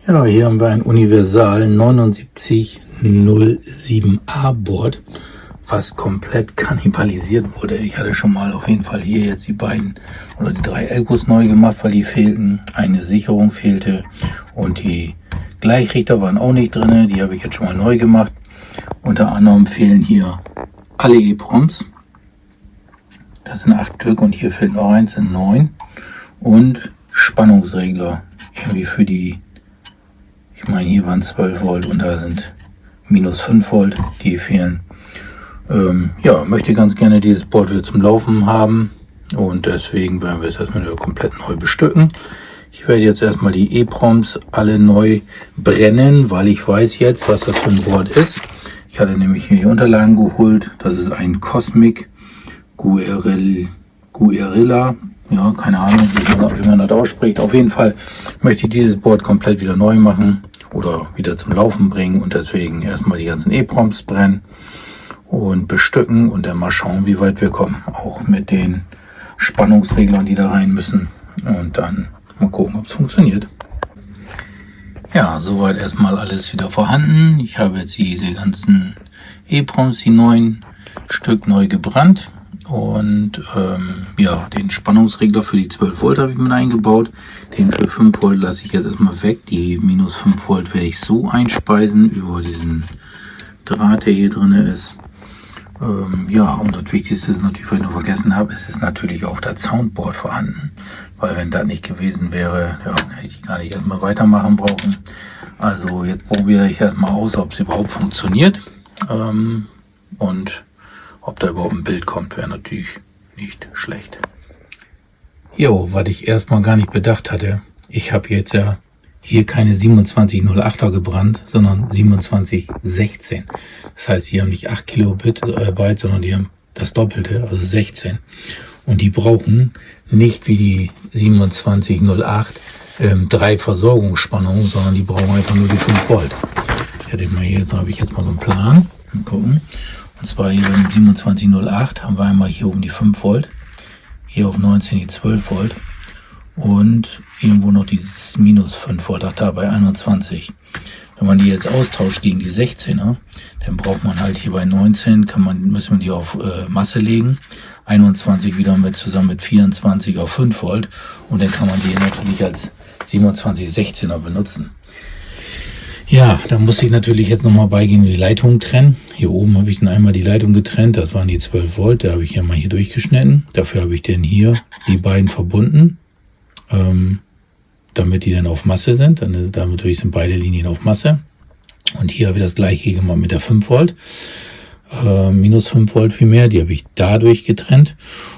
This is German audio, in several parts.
Ja, hier haben wir ein Universal 7907A Board, was komplett kannibalisiert wurde. Ich hatte schon mal auf jeden Fall hier jetzt die beiden oder die 3 Elkos neu gemacht, weil die fehlten. Eine Sicherung fehlte und die Gleichrichter waren auch nicht drin. Die habe ich jetzt schon mal neu gemacht. Unter anderem fehlen hier alle EEPROMs. Das sind 8 Stück und hier fehlt noch eins, sind 9. Und Spannungsregler irgendwie für die, ich meine hier waren 12 Volt und da sind minus 5 Volt, die fehlen. Ja, möchte ganz gerne dieses Board wieder zum Laufen haben und deswegen werden wir es erstmal wieder komplett neu bestücken. Ich werde jetzt erstmal die EEPROMs alle neu brennen, weil ich weiß jetzt, was das für ein Board ist. Ich hatte nämlich hier die Unterlagen geholt. Das ist ein Cosmic Guerrilla. Ja, keine Ahnung, wie man das ausspricht. Auf jeden Fall möchte ich dieses Board komplett wieder neu machen oder wieder zum Laufen bringen und deswegen erstmal die ganzen EEPROMs brennen und bestücken und dann mal schauen, wie weit wir kommen. Auch mit den Spannungsreglern, die da rein müssen und dann mal gucken, ob es funktioniert. Ja, soweit erstmal alles wieder vorhanden. Ich habe jetzt diese ganzen EEPROMs, die 9 Stück neu gebrannt. Und ja, den Spannungsregler für die 12 Volt habe ich mit eingebaut. Den für 5 Volt lasse ich jetzt erstmal weg. Die minus 5 Volt werde ich so einspeisen über diesen Draht, der hier drin ist. Ja, und das Wichtigste ist natürlich, was ich noch vergessen habe, es ist natürlich auch das Soundboard vorhanden. Weil wenn das nicht gewesen wäre, ja, hätte ich gar nicht erstmal weitermachen brauchen. Also jetzt probiere ich erstmal aus, ob es überhaupt funktioniert. Und ob da überhaupt ein Bild kommt, wäre natürlich nicht schlecht. Jo, was ich erstmal gar nicht bedacht hatte, ich habe jetzt ja hier keine 2708er gebrannt, sondern 2716. Das heißt, die haben nicht 8 Kilobit, sondern die haben das Doppelte, also 16. Und die brauchen nicht wie die 2708 3 Versorgungsspannungen, sondern die brauchen einfach nur die 5 Volt. Ich hatte mal hier, so habe ich jetzt mal so einen Plan. Mal gucken. Und zwar hier beim 2708 haben wir einmal hier oben die 5 Volt, hier auf 19 die 12 Volt und irgendwo noch dieses minus 5 Volt, ach da bei 21. Wenn man die jetzt austauscht gegen die 16er, dann braucht man halt hier bei 19, müssen wir die auf Masse legen, 21 wieder zusammen mit 24 auf 5 Volt und dann kann man die natürlich als 2716er benutzen. Ja, da muss ich natürlich jetzt nochmal beigehen, die Leitung trennen. Hier oben habe ich dann einmal die Leitung getrennt, das waren die 12 Volt, da habe ich ja mal hier durchgeschnitten. Dafür habe ich dann hier die beiden verbunden, damit die dann auf Masse sind. Damit sind beide Linien auf Masse. Und hier habe ich das gleiche gemacht mit der 5 Volt, minus 5 Volt vielmehr, die habe ich dadurch getrennt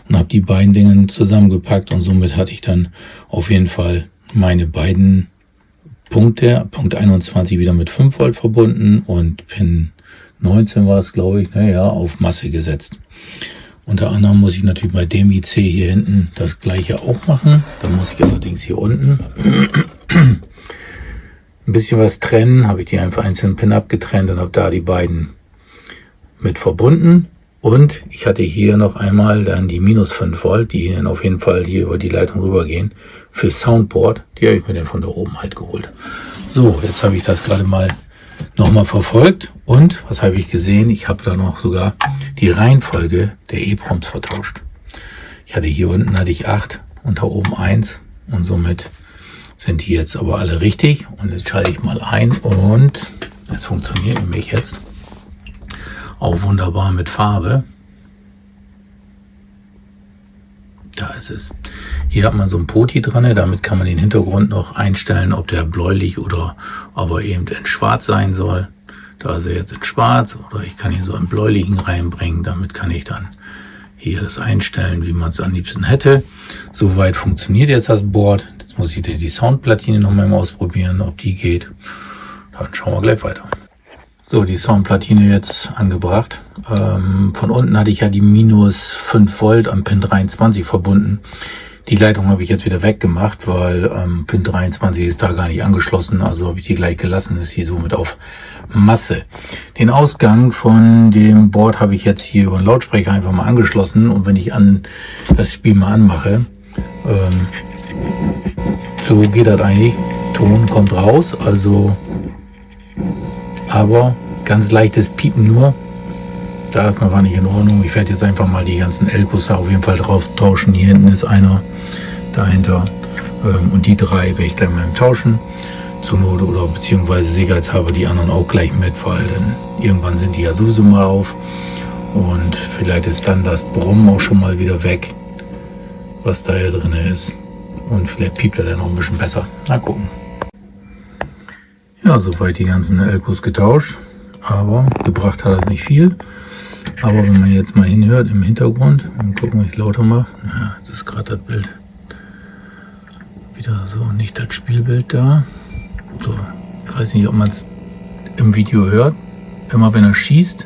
und habe die beiden Dinge zusammengepackt und somit hatte ich dann auf jeden Fall meine beiden Punkte, Punkt 21 wieder mit 5 Volt verbunden und Pin 19 war es, glaube ich, naja, auf Masse gesetzt. Unter anderem muss ich natürlich bei dem IC hier hinten das gleiche auch machen. Da muss ich allerdings hier unten ein bisschen was trennen. Habe ich die einfach einzelnen Pin abgetrennt und habe da die beiden mit verbunden. Und ich hatte hier noch einmal dann die minus 5 Volt, die dann auf jeden Fall hier über die Leitung rübergehen, für Soundboard. Die habe ich mir dann von da oben halt geholt. So, jetzt habe ich das gerade mal nochmal verfolgt. Und was habe ich gesehen? Ich habe da noch sogar die Reihenfolge der EEPROMs vertauscht. Ich hatte hier unten 8 und da oben 1. Und somit sind die jetzt aber alle richtig. Und jetzt schalte ich mal ein und es funktioniert nämlich jetzt. Auch wunderbar mit Farbe. Da ist es. Hier hat man so ein Poti dran, damit kann man den Hintergrund noch einstellen, ob der bläulich oder aber eben in schwarz sein soll. Da ist er jetzt in schwarz oder ich kann hier so einen bläulichen reinbringen. Damit kann ich dann hier das einstellen, wie man es am liebsten hätte. Soweit funktioniert jetzt das Board. Jetzt muss ich die Soundplatine noch mal ausprobieren, ob die geht. Dann schauen wir gleich weiter. So, die Soundplatine jetzt angebracht. Von unten hatte ich ja die minus 5 Volt am Pin 23 verbunden. Die Leitung habe ich jetzt wieder weggemacht, weil Pin 23 ist da gar nicht angeschlossen. Also habe ich die gleich gelassen, ist hier somit auf Masse. Den Ausgang von dem Board habe ich jetzt hier über den Lautsprecher einfach mal angeschlossen. Und wenn ich das Spiel mal anmache, so geht das eigentlich. Ton kommt raus, also, aber ganz leichtes Piepen nur. Da ist noch gar nicht in Ordnung. Ich werde jetzt einfach mal die ganzen Elcos auf jeden Fall drauf tauschen. Hier hinten ist einer, dahinter. Und die 3 werde ich gleich mal tauschen. Zur Not oder beziehungsweise sicherheitshalber die anderen auch gleich mit, weil dann irgendwann sind die ja sowieso mal auf. Und vielleicht ist dann das Brummen auch schon mal wieder weg, was da hier drin ist. Und vielleicht piept er dann auch ein bisschen besser. Mal gucken. Ja, soweit die ganzen Elcos getauscht. Aber gebracht hat er nicht viel. Aber wenn man jetzt mal hinhört im Hintergrund, mal gucken, ob ich es lauter mache. Ja, das ist gerade das Bild. Wieder so, nicht das Spielbild da. So, ich weiß nicht, ob man es im Video hört. Immer wenn er schießt,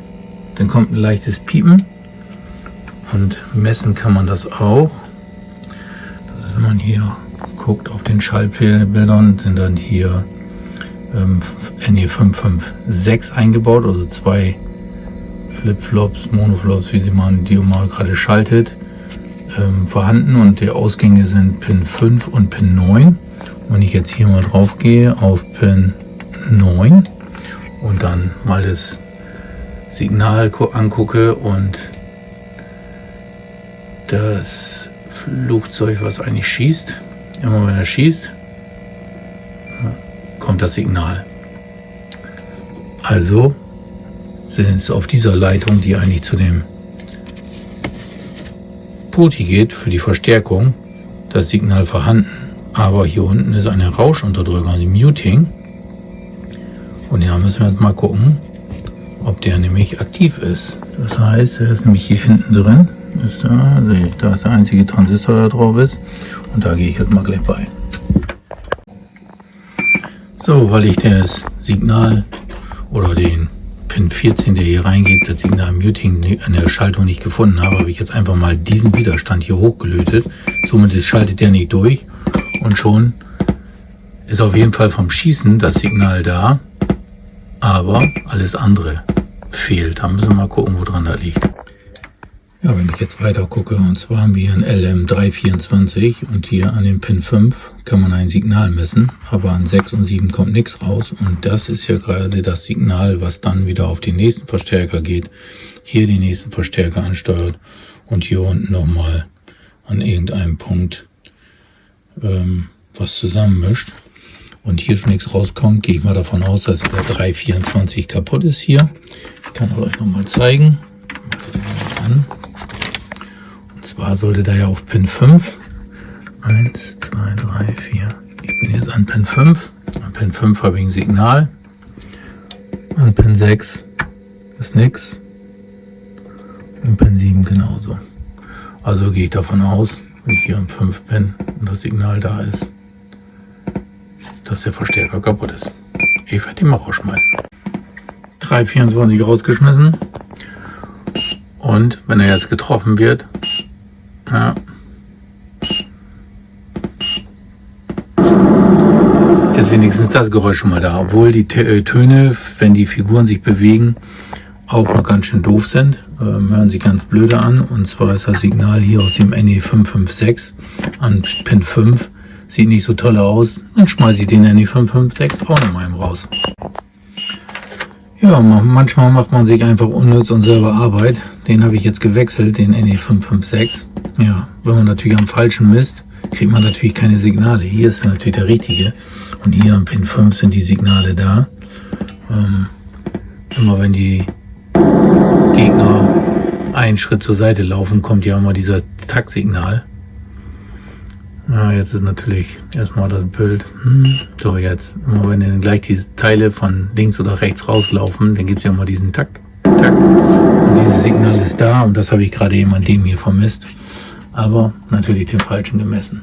dann kommt ein leichtes Piepen. Und messen kann man das auch. Das ist, wenn man hier guckt auf den Schallbildern, sind dann hier NE556 eingebaut, also 2 Flip-Flops, Monoflops, wie man die mal gerade schaltet, vorhanden, und die Ausgänge sind Pin 5 und Pin 9. Wenn ich jetzt hier mal drauf gehe auf Pin 9 und dann mal das Signal angucke und das Flugzeug, was eigentlich schießt, immer wenn er schießt, kommt das Signal. Also sind es auf dieser Leitung, die eigentlich zu dem Poti geht, für die Verstärkung, das Signal vorhanden. Aber hier unten ist eine Rauschunterdrücker, eine Muting. Und da müssen wir jetzt mal gucken, ob der nämlich aktiv ist. Das heißt, er ist nämlich hier hinten drin. Ist da, da ist der einzige Transistor, der drauf ist. Und da gehe ich jetzt mal gleich bei. So, weil ich das Signal oder den Pin 14, der hier reingeht, das Signal Muting an der Schaltung nicht gefunden habe, habe ich jetzt einfach mal diesen Widerstand hier hochgelötet. Somit schaltet der nicht durch und schon ist auf jeden Fall vom Schießen das Signal da, aber alles andere fehlt. Da müssen wir mal gucken, woran das liegt. Ja, wenn ich jetzt weiter gucke, und zwar haben wir hier ein LM324 und hier an dem Pin 5 kann man ein Signal messen, aber an 6 und 7 kommt nichts raus, und das ist ja gerade das Signal, was dann wieder auf den nächsten Verstärker geht, hier den nächsten Verstärker ansteuert und hier unten nochmal an irgendeinem Punkt was zusammenmischt. Und hier schon nichts rauskommt, gehe ich mal davon aus, dass der 324 kaputt ist hier. Ich kann es euch nochmal zeigen. An. Und zwar sollte da ja auf Pin 5 1, 2, 3, 4. Ich bin jetzt an Pin 5. An Pin 5 habe ich ein Signal. An Pin 6 ist nichts. Und Pin 7 genauso. Also gehe ich davon aus, wenn ich hier am 5 bin und das Signal da ist, dass der Verstärker kaputt ist. Ich werde den mal rausschmeißen. 324 rausgeschmissen. Und wenn er jetzt getroffen wird, ja, ist wenigstens das Geräusch schon mal da. Obwohl die Töne, wenn die Figuren sich bewegen, auch noch ganz schön doof sind. Hören sich ganz blöde an. Und zwar ist das Signal hier aus dem NE556 an Pin 5. Sieht nicht so toll aus. Dann schmeiße ich den NE556 auch nochmal raus. Ja, manchmal macht man sich einfach unnütz und selber Arbeit. Den habe ich jetzt gewechselt, den NE556. Ja, wenn man natürlich am falschen misst, kriegt man natürlich keine Signale. Hier ist natürlich der richtige. Und hier am Pin 5 sind die Signale da. Immer wenn die Gegner einen Schritt zur Seite laufen, kommt ja immer dieser Taktsignal. Ja, jetzt ist natürlich erstmal das Bild. So, jetzt, immer wenn dann gleich diese Teile von links oder rechts rauslaufen, dann gibt es ja immer diesen Tak, Tak. Und dieses Signal ist da, und das habe ich gerade eben an dem hier vermisst. Aber natürlich den falschen gemessen.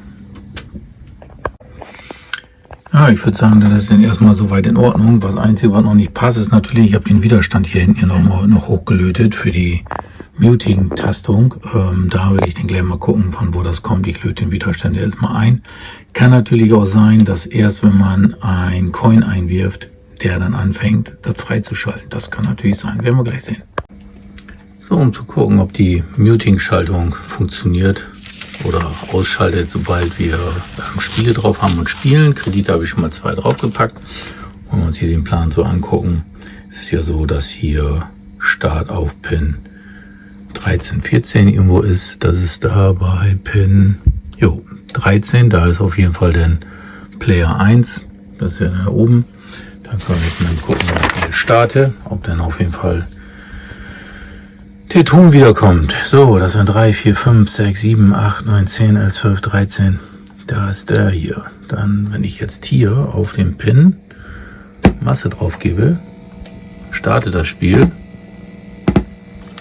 Ja, ich würde sagen, das ist dann erstmal soweit in Ordnung. Das Einzige, was noch nicht passt, ist natürlich, ich habe den Widerstand hier hinten noch hochgelötet für die Muting-Tastung. Da will ich dann gleich mal gucken, von wo das kommt. Ich löte den Widerstand jetzt mal ein. Kann natürlich auch sein, dass erst wenn man ein Coin einwirft, der dann anfängt, das freizuschalten. Das kann natürlich sein. Werden wir gleich sehen. So, um zu gucken, ob die Muting-Schaltung funktioniert oder ausschaltet, sobald wir Spiele drauf haben und spielen. Kredite habe ich schon mal 2 draufgepackt. Wenn wir uns hier den Plan so angucken, ist es ja so, dass hier Start auf Pin 13, 14 irgendwo ist. Das ist da bei Pin 13. Da ist auf jeden Fall dann Player 1. Das ist ja da oben. Dann können wir jetzt mal gucken, wenn ich starte, ob dann auf jeden Fall der Ton wiederkommt. So, das sind 3, 4, 5, 6, 7, 8, 9, 10, 11, 12, 13. Da ist der hier. Dann, wenn ich jetzt hier auf den Pin Masse drauf gebe, startet das Spiel.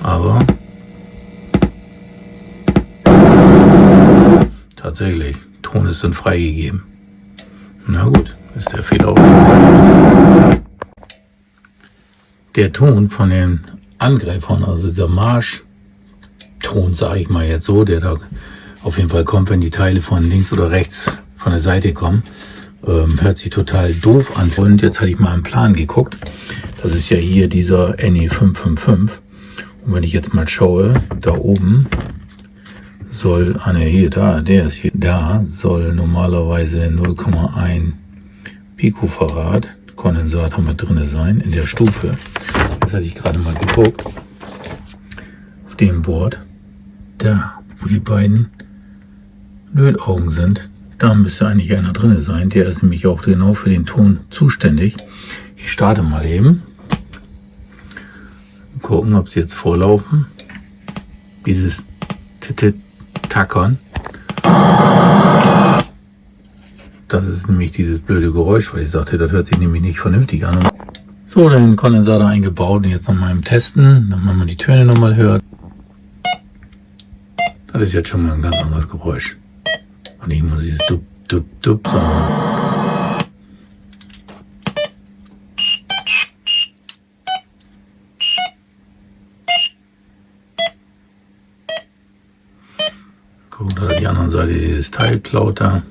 Aber tatsächlich, Ton ist dann freigegeben. Na gut, ist der Fehler auf jeden Fall. Der Ton von den Angreifern, also dieser Marschton, sage ich mal jetzt so, der da auf jeden Fall kommt, wenn die Teile von links oder rechts von der Seite kommen, hört sich total doof an. Und jetzt hatte ich mal im Plan geguckt. Das ist ja hier dieser NE555. Und wenn ich jetzt mal schaue, da oben soll, der ist hier, da soll normalerweise 0,1 Picofarad Kondensator mit drin sein in der Stufe. Jetzt hatte ich gerade mal geguckt auf dem Board, da wo die beiden Lötaugen sind, da müsste eigentlich einer drin sein. Der ist nämlich auch genau für den Ton zuständig. Ich starte mal eben. Gucken, ob sie jetzt vorlaufen. Dieses Tackern. Das ist nämlich dieses blöde Geräusch, weil ich sagte, das hört sich nämlich nicht vernünftig an. So, den Kondensator eingebaut und jetzt nochmal im Testen, damit man die Töne nochmal hört. Das ist jetzt schon mal ein ganz anderes Geräusch. Und nicht nur dieses Dup, Dup, Dup, sondern guck, da die andere Seite dieses Teil klaut da.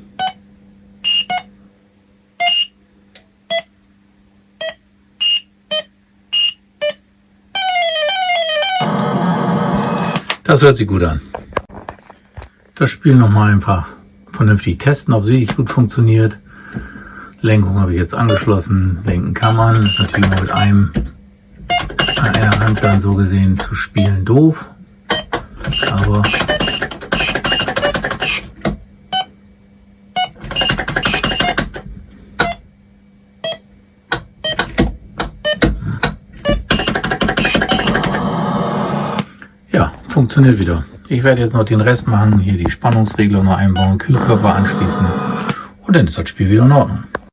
Das hört sich gut an. Das Spiel nochmal einfach vernünftig testen, ob sie gut funktioniert. Lenkung habe ich jetzt angeschlossen. Lenken kann man. Ist natürlich mal mit einer Hand dann so gesehen zu spielen doof. Aber ja, funktioniert wieder. Ich werde jetzt noch den Rest machen, hier die Spannungsregler noch einbauen, Kühlkörper anschließen und dann ist das Spiel wieder in Ordnung.